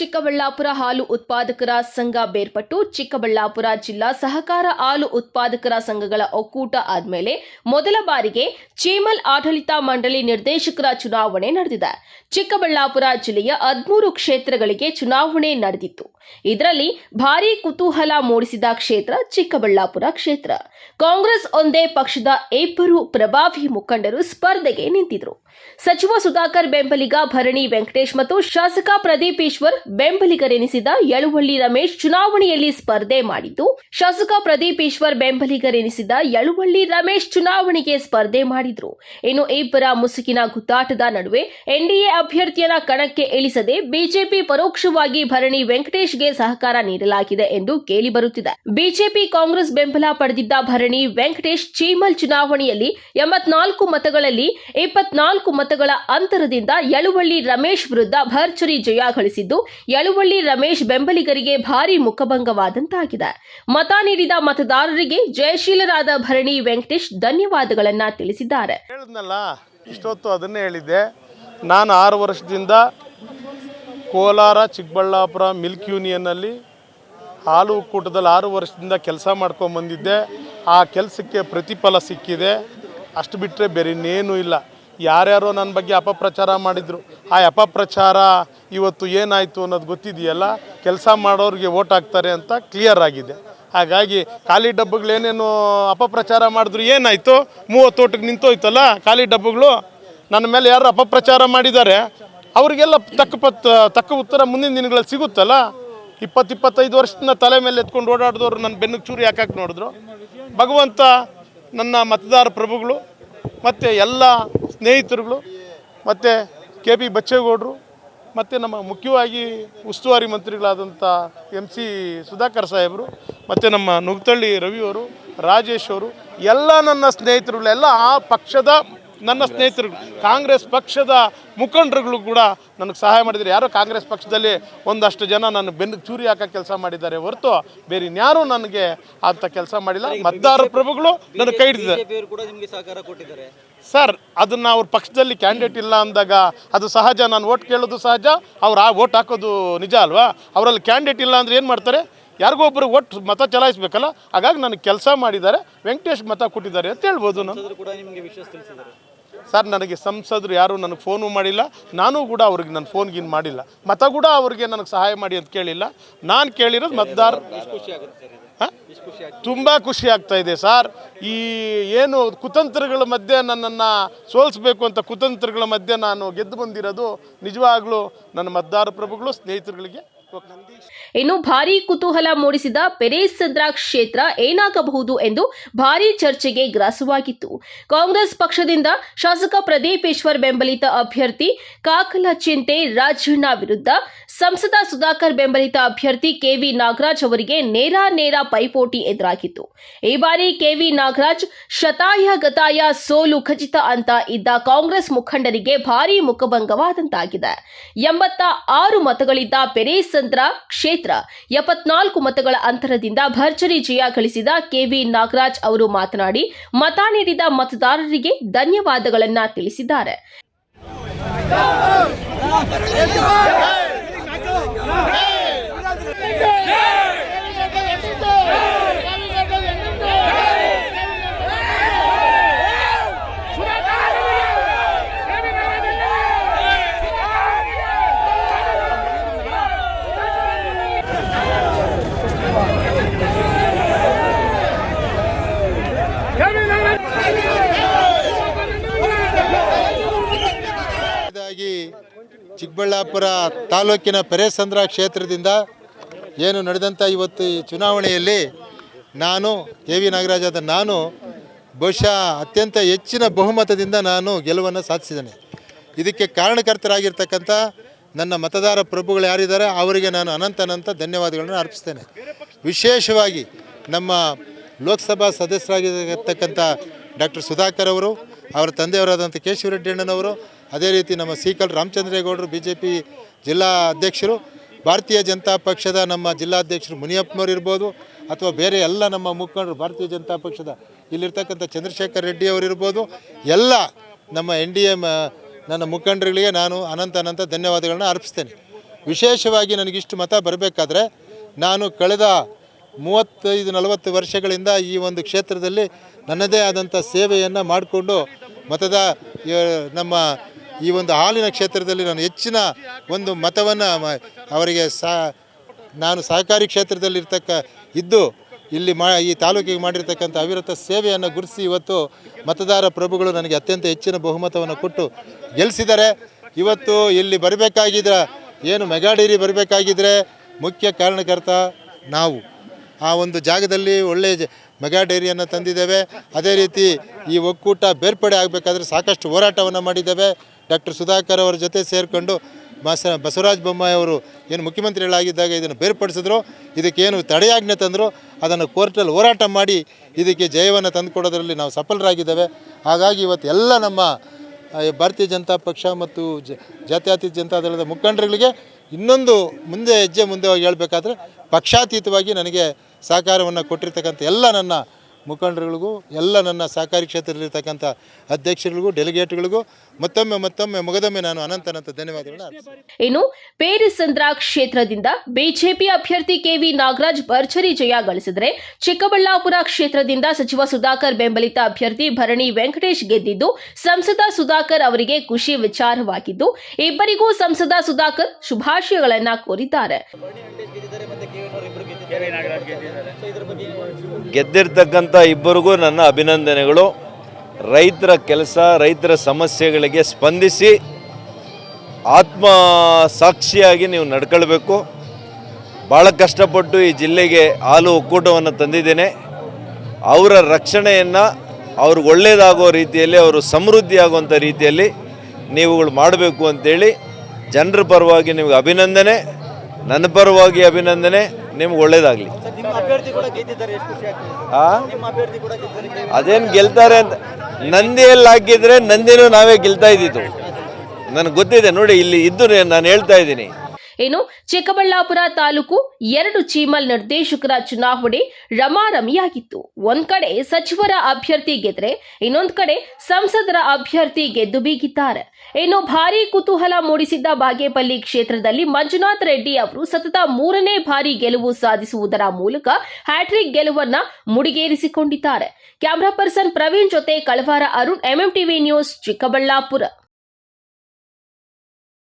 ಚಿಕ್ಕಬಳ್ಳಾಪುರ ಹಾಲು ಉತ್ಪಾದಕರ ಸಂಘ ಬೇರ್ಪಟ್ಟು ಚಿಕ್ಕಬಳ್ಳಾಪುರ ಜಿಲ್ಲಾ ಸಹಕಾರ ಹಾಲು ಉತ್ಪಾದಕರ ಸಂಘಗಳ ಒಕ್ಕೂಟ ಆದಮೇಲೆ ಮೊದಲ ಬಾರಿಗೆ ಚೇಮಲ್ ಆಡಳಿತ ಮಂಡಳಿ ನಿರ್ದೇಶಕರ ಚುನಾವಣೆ ನಡೆದಿದೆ. ಚಿಕ್ಕಬಳ್ಳಾಪುರ ಜಿಲ್ಲೆಯ 13 ಕ್ಷೇತ್ರಗಳಿಗೆ ಚುನಾವಣೆ ನಡೆದಿತ್ತು. ಇದರಲ್ಲಿ ಭಾರೀ ಕುತೂಹಲ ಮೂಡಿಸಿದ ಕ್ಷೇತ್ರ ಚಿಕ್ಕಬಳ್ಳಾಪುರ ಕ್ಷೇತ್ರ. ಕಾಂಗ್ರೆಸ್ ಒಂದೇ ಪಕ್ಷದ 2 ಪ್ರಭಾವಿ ಮುಖಂಡರು ಸ್ಪರ್ಧೆಗೆ ನಿಂತಿದ್ರು. ಸಚಿವ ಸುಧಾಕರ್ ಬೆಂಬಲಿಗ ಭರಣಿ ವೆಂಕಟೇಶ್ ಮತ್ತು ಶಾಸಕ ಪ್ರದೀಪ್ ಈಶ್ವರ್ ಬೆಂಬಲಿಗರೆನಿಸಿದ ಯಳುವಳ್ಳಿ ರಮೇಶ್ ಚುನಾವಣೆಯಲ್ಲಿ ಸ್ಪರ್ಧೆ ಮಾಡಿದ್ದು, ಶಾಸಕ ಪ್ರದೀಪ್ ಈಶ್ವರ್ ಬೆಂಬಲಿಗರೆನಿಸಿದ ಯಳುವಳ್ಳಿ ರಮೇಶ್ ಚುನಾವಣೆಗೆ ಸ್ಪರ್ಧೆ ಮಾಡಿದ್ರು. ಇನ್ನು ಇಬ್ಬರ ಮುಸುಕಿನ ಗುದ್ದಾಟದ ನಡುವೆ ಎನ್ಡಿಎ ಅಭ್ಯರ್ಥಿಯನ್ನ ಕಣಕ್ಕೆ ಇಳಿಸದೆ ಬಿಜೆಪಿ ಪರೋಕ್ಷವಾಗಿ ಭರಣಿ ವೆಂಕಟೇಶ್ಗೆ ಸಹಕಾರ ನೀಡಲಾಗಿದೆ ಎಂದು ಕೇಳಿಬರುತ್ತಿದೆ. ಬಿಜೆಪಿ ಕಾಂಗ್ರೆಸ್ ಬೆಂಬಲ ಪಡೆದಿದ್ದ ಭರಣಿ ವೆಂಕಟೇಶ್ ಚೀಮಲ್ ಚುನಾವಣೆಯಲ್ಲಿ 84 ಮತಗಳಲ್ಲಿ 24 ಮತಗಳ ಅಂತರದಿಂದ ಯಳುವಳ್ಳಿ ರಮೇಶ್ ವಿರುದ್ಧ ಭರ್ಜರಿ ಜಯ ಗಳಿಸಿದ್ದು, ಯಳುವಳ್ಳಿ ರಮೇಶ್ ಬೆಂಬಲಿಗರಿಗೆ ಭಾರೀ ಮುಖಭಂಗವಾದಂತಾಗಿದೆ. ಮತ ನೀಡಿದ ಮತದಾರರಿಗೆ ಜಯಶೀಲರಾದ ಭರಣಿ ವೆಂಕಟೇಶ್ ಧನ್ಯವಾದಗಳನ್ನ ತಿಳಿಸಿದ್ದಾರೆ. ಇಷ್ಟೊತ್ತು ಅದನ್ನೇ ಹೇಳಿದ್ದೆ. ನಾನು 6 ವರ್ಷದಿಂದ ಕೋಲಾರ ಚಿಕ್ಕಬಳ್ಳಾಪುರ ಮಿಲ್ಕ್ ಯೂನಿಯನ್ನಲ್ಲಿ ಹಾಲು ಒಕ್ಕೂಟದಲ್ಲಿ 6 ವರ್ಷದಿಂದ ಕೆಲಸ ಮಾಡ್ಕೊಂಡು ಬಂದಿದ್ದೆ. ಆ ಕೆಲಸಕ್ಕೆ ಪ್ರತಿಫಲ ಸಿಕ್ಕಿದೆ. ಅಷ್ಟು ಬಿಟ್ಟರೆ ಬೇರೆ ಇನ್ನೇನೂ ಇಲ್ಲ. ಯಾರ್ಯಾರೋ ನನ್ನ ಬಗ್ಗೆ ಅಪಪ್ರಚಾರ ಮಾಡಿದರು. ಆ ಅಪಪ್ರಚಾರ ಇವತ್ತು ಏನಾಯಿತು ಅನ್ನೋದು ಗೊತ್ತಿದೆಯಲ್ಲ. ಕೆಲಸ ಮಾಡೋರಿಗೆ ವೋಟ್ ಹಾಕ್ತಾರೆ ಅಂತ ಕ್ಲಿಯರ್ ಆಗಿದೆ. ಹಾಗಾಗಿ ಖಾಲಿ ಡಬ್ಬಗಳೇನೇನು ಅಪಪ್ರಚಾರ ಮಾಡಿದ್ರು ಏನಾಯಿತು? 30 ಓಟಿಗೆ ನಿಂತೋಯ್ತಲ್ಲ ಖಾಲಿ ಡಬ್ಬಗಳು. ನನ್ನ ಮೇಲೆ ಯಾರು ಅಪಪ್ರಚಾರ ಮಾಡಿದ್ದಾರೆ ಅವರಿಗೆಲ್ಲ ತಕ್ಕ ಉತ್ತರ ಮುಂದಿನ ದಿನಗಳಲ್ಲಿ ಸಿಗುತ್ತಲ್ಲ. 20-25 ವರ್ಷದಿಂದ ತಲೆ ಮೇಲೆ ಎತ್ಕೊಂಡು ಓಡಾಡಿದವರು ನನ್ನ ಬೆನ್ನಿಗೆ ಚೂರಿ ಹಾಕಕ್ಕೆ ನೋಡಿದ್ರು. ಭಗವಂತ ನನ್ನ ಮತದಾರ ಪ್ರಭುಗಳು ಮತ್ತು ಎಲ್ಲ ಸ್ನೇಹಿತರುಗಳು ಮತ್ತು ಕೆ ಪಿ ಬಚ್ಚೇಗೌಡರು ಮತ್ತು ನಮ್ಮ ಮುಖ್ಯವಾಗಿ ಉಸ್ತುವಾರಿ ಮಂತ್ರಿಗಳಾದಂಥ MC ಸುಧಾಕರ್ ಸಾಹೇಬರು ಮತ್ತು ನಮ್ಮ ನುಗ್ತಳ್ಳಿ ರವಿಯವರು, ರಾಜೇಶ್ ಅವರು, ಎಲ್ಲ ನನ್ನ ಸ್ನೇಹಿತರುಗಳು, ಎಲ್ಲ ಆ ಪಕ್ಷದ ನನ್ನ ಸ್ನೇಹಿತರು, ಕಾಂಗ್ರೆಸ್ ಪಕ್ಷದ ಮುಖಂಡರುಗಳು ಕೂಡ ನನಗೆ ಸಹಾಯ ಮಾಡಿದ್ದಾರೆ. ಯಾರೋ ಕಾಂಗ್ರೆಸ್ ಪಕ್ಷದಲ್ಲಿ ಒಂದಷ್ಟು ಜನ ನನ್ನ ಬೆನ್ನಿಗೆ ಚೂರಿ ಹಾಕೋ ಕೆಲಸ ಮಾಡಿದ್ದಾರೆ ಹೊರತು ಬೇರೆ ಇನ್ಯಾರೂ ನನಗೆ ಅಂಥ ಕೆಲಸ ಮಾಡಿಲ್ಲ. ಮತದಾರ ಪ್ರಭುಗಳು ನನಗೆ ಕೈ ಹಿಡಿದಿದ್ದಾರೆ. ಸರ್, ಅದನ್ನು ಅವ್ರ ಪಕ್ಷದಲ್ಲಿ ಕ್ಯಾಂಡಿಡೇಟ್ ಇಲ್ಲ ಅಂದಾಗ ಅದು ಸಹಜ. ನಾನು ಓಟ್ ಕೇಳೋದು ಸಹಜ, ಅವ್ರು ಆ ಓಟ್ ಹಾಕೋದು ನಿಜ ಅಲ್ವಾ? ಅವರಲ್ಲಿ ಕ್ಯಾಂಡಿಡೇಟ್ ಇಲ್ಲ ಅಂದರೆ ಏನು ಮಾಡ್ತಾರೆ? ಯಾರಿಗೋ ಒಬ್ಬರು ಒಟ್ಟು ಮತ ಚಲಾಯಿಸಬೇಕಲ್ಲ. ಹಾಗಾಗಿ ನನಗೆ ಕೆಲಸ ಮಾಡಿದ್ದಾರೆ, ವೆಂಕಟೇಶ್ ಮತ ಕೊಟ್ಟಿದ್ದಾರೆ ಅಂತ ಹೇಳ್ಬೋದು. ನಾನು ಸರ್, ನನಗೆ ಸಂಸದರು ಯಾರು ನನಗೆ ಫೋನು ಮಾಡಿಲ್ಲ. ನಾನು ಕೂಡ ಅವ್ರಿಗೆ ನನ್ನ ಫೋನ್ಗಿನ್ ಮಾಡಿಲ್ಲ. ಮತ ಕೂಡ ಅವ್ರಿಗೆ ನನಗೆ ಸಹಾಯ ಮಾಡಿ ಅಂತ ಕೇಳಿಲ್ಲ. ನಾನು ಕೇಳಿರೋದು ಮತದಾರ. ತುಂಬ ಖುಷಿ ಆಗ್ತಾ ಇದೆ ಸರ್. ಈ ಏನು ಕುತಂತ್ರಗಳ ಮಧ್ಯೆ ನನ್ನನ್ನು ಸೋಲಿಸಬೇಕು ಅಂತ ಕುತಂತ್ರಗಳ ಮಧ್ಯೆ ನಾನು ಗೆದ್ದು ಬಂದಿರೋದು ನಿಜವಾಗ್ಲೂ ನನ್ನ ಮತದಾರ ಪ್ರಭುಗಳು, ಸ್ನೇಹಿತರುಗಳಿಗೆ. ಇನ್ನು ಭಾರೀ ಕುತೂಹಲ ಮೂಡಿಸಿದ ಪೆರೇಸಂದ್ರ ಕ್ಷೇತ್ರ ಏನಾಗಬಹುದು ಎಂದು ಭಾರೀ ಚರ್ಚೆಗೆ ಗ್ರಾಸವಾಗಿತ್ತು. ಕಾಂಗ್ರೆಸ್ ಪಕ್ಷದಿಂದ ಶಾಸಕ ಪ್ರದೀಪ್ ಈಶ್ವರ್ ಬೆಂಬಲಿತ ಅಭ್ಯರ್ಥಿ ಕಾಕಲಚಿಂತೆ ರಾಜಣ್ಣ ವಿರುದ್ಧ ಸಂಸದ ಸುಧಾಕರ್ ಬೆಂಬಲಿತ ಅಭ್ಯರ್ಥಿ KV ನಾಗರಾಜ್ ಅವರಿಗೆ ನೇರ ಪೈಪೋಟಿ ಎದುರಾಗಿತ್ತು. ಈ ಬಾರಿ KV ನಾಗರಾಜ್ ಶತಾಯ ಗತಾಯ ಸೋಲು ಖಚಿತ ಅಂತ ಇದ್ದ ಕಾಂಗ್ರೆಸ್ ಮುಖಂಡರಿಗೆ ಭಾರೀ ಮುಖಭಂಗವಾದಂತಾಗಿದೆ. 86 ಮತಗಳಿದ್ದ ಪೆರೇಸಂದ್ರ ಕ್ಷೇತ್ರ 74 ಮತಗಳ ಅಂತರದಿಂದ ಭರ್ಜರಿ ಜಯ ಗಳಿಸಿದ KV ನಾಗರಾಜ್ ಅವರು ಮಾತನಾಡಿ ಮತ ನೀಡಿದ ಮತದಾರರಿಗೆ ಧನ್ಯವಾದಗಳನ್ನ ತಿಳಿಸಿದ್ದಾರೆ. ಚಿಕ್ಕಬಳ್ಳಾಪುರ ತಾಲೂಕಿನ ಪೆರೇಸಂದ್ರ ಕ್ಷೇತ್ರದಿಂದ ಏನು ನಡೆದಂಥ ಇವತ್ತು ಈ ಚುನಾವಣೆಯಲ್ಲಿ ನಾನು KV ನಾಗರಾಜ್ ನಾನು ಬಹುಶಃ ಅತ್ಯಂತ ಹೆಚ್ಚಿನ ಬಹುಮತದಿಂದ ನಾನು ಗೆಲುವನ್ನು ಸಾಧಿಸಿದ್ದೇನೆ. ಇದಕ್ಕೆ ಕಾರಣಕರ್ತರಾಗಿರ್ತಕ್ಕಂಥ ನನ್ನ ಮತದಾರ ಪ್ರಭುಗಳು ಯಾರಿದ್ದಾರೆ ಅವರಿಗೆ ನಾನು ಅನಂತ ಧನ್ಯವಾದಗಳನ್ನು ಅರ್ಪಿಸ್ತೇನೆ. ವಿಶೇಷವಾಗಿ ನಮ್ಮ ಲೋಕಸಭಾ ಸದಸ್ಯರಾಗಿರ್ತಕ್ಕಂಥ ಡಾಕ್ಟರ್ ಸುಧಾಕರ್ ಅವರು, ಅವರ ತಂದೆಯವರಾದಂಥ ಕೇಶವರೆಡ್ಡಿ ಅಣ್ಣನವರು, ಅದೇ ರೀತಿ ನಮ್ಮ ಸೀಕಲ್ ರಾಮಚಂದ್ರೇಗೌಡರು BJP ಜಿಲ್ಲಾ ಅಧ್ಯಕ್ಷರು, ಭಾರತೀಯ ಜನತಾ ಪಕ್ಷದ ನಮ್ಮ ಜಿಲ್ಲಾಧ್ಯಕ್ಷರು ಮುನಿಯಪ್ಪನವರು ಇರ್ಬೋದು, ಅಥವಾ ಬೇರೆ ಎಲ್ಲ ನಮ್ಮ ಮುಖಂಡರು ಭಾರತೀಯ ಜನತಾ ಪಕ್ಷದ ಇಲ್ಲಿರ್ತಕ್ಕಂಥ ಚಂದ್ರಶೇಖರ್ ರೆಡ್ಡಿ ಅವರಿರ್ಬೋದು, ಎಲ್ಲ ನಮ್ಮ NDA ನನ್ನ ಮುಖಂಡರುಗಳಿಗೆ ನಾನು ಅನಂತ ಧನ್ಯವಾದಗಳನ್ನ ಅರ್ಪಿಸ್ತೇನೆ. ವಿಶೇಷವಾಗಿ ನನಗಿಷ್ಟು ಮತ ಬರಬೇಕಾದ್ರೆ ನಾನು ಕಳೆದ 35-40 ವರ್ಷಗಳಿಂದ ಈ ಒಂದು ಕ್ಷೇತ್ರದಲ್ಲಿ ನನ್ನದೇ ಆದಂಥ ಸೇವೆಯನ್ನು ಮಾಡಿಕೊಂಡು ನಮ್ಮ ಈ ಒಂದು ಹಾಲಿನ ಕ್ಷೇತ್ರದಲ್ಲಿ ನಾನು ಹೆಚ್ಚಿನ ಒಂದು ಮತವನ್ನು ಅವರಿಗೆ ನಾನು ಸಹಕಾರಿ ಕ್ಷೇತ್ರದಲ್ಲಿ ಇದ್ದು ಇಲ್ಲಿ ಈ ತಾಲೂಕಿಗೆ ಮಾಡಿರ್ತಕ್ಕಂಥ ಅವಿರತ ಸೇವೆಯನ್ನು ಗುರುತಿಸಿ ಇವತ್ತು ಮತದಾರ ಪ್ರಭುಗಳು ನನಗೆ ಅತ್ಯಂತ ಹೆಚ್ಚಿನ ಬಹುಮತವನ್ನು ಕೊಟ್ಟು ಗೆಲ್ಲಿಸಿದ್ದಾರೆ. ಇವತ್ತು ಇಲ್ಲಿ ಬರಬೇಕಾಗಿದ್ರೆ ಏನು ಮೆಗಾ ಡೈರಿ ಬರಬೇಕಾಗಿದ್ದರೆ ಮುಖ್ಯ ಕಾರಣಕರ್ತ ನಾವು ಆ ಒಂದು ಜಾಗದಲ್ಲಿ ಒಳ್ಳೆಯ ಮೆಗಾ ಡೈರಿಯನ್ನು ತಂದಿದ್ದೇವೆ. ಅದೇ ರೀತಿ ಈ ಒಕ್ಕೂಟ ಬೇರ್ಪಡೆ ಆಗಬೇಕಾದ್ರೆ ಸಾಕಷ್ಟು ಹೋರಾಟವನ್ನು ಮಾಡಿದ್ದೇವೆ. ಡಾಕ್ಟರ್ ಸುಧಾಕರ್ ಅವರ ಜೊತೆ ಸೇರಿಕೊಂಡು ಬಸವರಾಜ ಬೊಮ್ಮಾಯಿ ಅವರು ಏನು ಮುಖ್ಯಮಂತ್ರಿಗಳಾಗಿದ್ದಾಗ ಇದನ್ನು ಬೇರ್ಪಡಿಸಿದ್ರು, ಇದಕ್ಕೇನು ತಡೆಯಾಜ್ಞೆ ತಂದರು, ಅದನ್ನು ಕೋರ್ಟಲ್ಲಿ ಹೋರಾಟ ಮಾಡಿ ಇದಕ್ಕೆ ಜಯವನ್ನು ತಂದುಕೊಡೋದ್ರಲ್ಲಿ ನಾವು ಸಫಲರಾಗಿದ್ದೇವೆ. ಹಾಗಾಗಿ ಇವತ್ತು ಎಲ್ಲ ನಮ್ಮ ಭಾರತೀಯ ಜನತಾ ಪಕ್ಷ ಮತ್ತು ಜಾತ್ಯತೀತ ಜನತಾ ದಳದ ಮುಖಂಡರುಗಳಿಗೆ ಇನ್ನೊಂದು ಹೆಜ್ಜೆ ಮುಂದೆ ಹೋಗಿ ಹೇಳಬೇಕಾದ್ರೆ ಪಕ್ಷಾತೀತವಾಗಿ ನನಗೆ ಸಹಕಾರವನ್ನು ಕೊಟ್ಟಿರ್ತಕ್ಕಂಥ ಎಲ್ಲ ನನ್ನ ಮುಖಂಡರುಗಳಿಗೂ ಎಲ್ಲ ನನ್ನ ಸಹಕಾರಿ ಕ್ಷೇತ್ರದಲ್ಲಿರ್ತಕ್ಕಂಥ ಅಧ್ಯಕ್ಷರುಗಳಿಗೂ ಡೆಲಿಗೇಟ್ಗಳಿಗೂ ಮತ್ತೊಮ್ಮೆ ಮುಗದೊಮ್ಮೆ ನಾನು ಅನಂತ ಧನ್ಯವಾದಗಳನ್ನು ಅರ್ಪಿಸ್ತೇನೆ. ಇನ್ನು ಪೇರಿಸಂದ್ರ ಕ್ಷೇತ್ರದಿಂದ ಬಿಜೆಪಿ ಅಭ್ಯರ್ಥಿ ಕೆವಿ ನಾಗರಾಜ್ ಭರ್ಜರಿ ಜಯ ಗಳಿಸಿದರೆ ಚಿಕ್ಕಬಳ್ಳಾಪುರ ಕ್ಷೇತ್ರದಿಂದ ಸಚಿವ ಸುಧಾಕರ್ ಬೆಂಬಲಿತ ಅಭ್ಯರ್ಥಿ ಭರಣಿ ವೆಂಕಟೇಶ್ ಗೆದ್ದಿದ್ದು ಸಂಸದ ಸುಧಾಕರ್ ಅವರಿಗೆ ಖುಷಿ ವಿಚಾರವಾಗಿದ್ದು ಇಬ್ಬರಿಗೂ ಸಂಸದ ಸುಧಾಕರ್ ಶುಭಾಶಯಗಳನ್ನು ಕೋರಿದ್ದಾರೆ. ಗೆದ್ದಿರ್ತಕ್ಕಂಥ ಇಬ್ಬರಿಗೂ ನನ್ನ ಅಭಿನಂದನೆಗಳು. ರೈತರ ಕೆಲಸ, ರೈತರ ಸಮಸ್ಯೆಗಳಿಗೆ ಸ್ಪಂದಿಸಿ ಆತ್ಮ ಸಾಕ್ಷಿಯಾಗಿ ನೀವು ನಡ್ಕೊಳ್ಬೇಕು. ಭಾಳ ಕಷ್ಟಪಟ್ಟು ಈ ಜಿಲ್ಲೆಗೆ ಹಾಲು ಒಕ್ಕೂಟವನ್ನು ತಂದಿದ್ದೇನೆ. ಅವರ ರಕ್ಷಣೆಯನ್ನು ಅವ್ರಿಗೆ ಒಳ್ಳೆಯದಾಗೋ ರೀತಿಯಲ್ಲಿ, ಅವರು ಸಮೃದ್ಧಿ ಆಗುವಂಥ ರೀತಿಯಲ್ಲಿ ನೀವುಗಳು ಮಾಡಬೇಕು ಅಂತೇಳಿ ಜನರ ಪರವಾಗಿ ನಿಮಗೆ ಅಭಿನಂದನೆ, ನನ್ನ ಪರವಾಗಿ ಅಭಿನಂದನೆ. ನಿಮ್ಗೆ ಒಳ್ಳೇದಾಗಲಿ. ಅದೇನು ಗೆಲ್ತಾರೆ ಅಂತ ನಂದಿಯಲ್ಲಿ ಹಾಕಿದ್ರೆ ನಂದಿನೂ ನಾವೇ ಗೆಲ್ತಾ ಇದ್ದಿದ್ದು ನನಗೆ ಗೊತ್ತಿದೆ. ನೋಡಿ, ಇಲ್ಲಿ ಇದ್ದು ನಾನು ಹೇಳ್ತಾ ಇದ್ದೀನಿ. ಇನ್ನು ಚಿಕ್ಕಬಳ್ಳಾಪುರ ತಾಲೂಕು 2 ಚೀಮಲ್ ನಿರ್ದೇಶಕರ ಚುನಾವಣೆ ರಮಾರಮಿಯಾಗಿತ್ತು. ಒಂದ್ ಕಡೆ ಸಚಿವರ ಅಭ್ಯರ್ಥಿ ಗೆದ್ರೆ ಇನ್ನೊಂದ್ ಕಡೆ ಸಂಸದರ ಅಭ್ಯರ್ಥಿ ಗೆದ್ದು ಬೀಗಿದ್ದಾರೆ. ಇನ್ನು ಭಾರೀ ಕುತೂಹಲ ಮೂಡಿಸಿದ್ದ ಬಾಗೇಪಲ್ಲಿ ಕ್ಷೇತ್ರದಲ್ಲಿ ಮಂಜುನಾಥ್ ರೆಡ್ಡಿ ಅವರು ಸತತ 3ನೇ ಬಾರಿ ಗೆಲುವು ಸಾಧಿಸುವುದರ ಮೂಲಕ ಹ್ಯಾಟ್ರಿಕ್ ಗೆಲುವನ್ನ ಮುಡಿಗೇರಿಸಿಕೊಂಡಿದ್ದಾರೆ. ಕ್ಯಾಮರಾ ಪರ್ಸನ್ ಪ್ರವೀಣ್ ಜೊತೆ ಕಳವಾರ ಅರುಣ್, MMTV ನ್ಯೂಸ್, ಚಿಕ್ಕಬಳ್ಳಾಪುರ.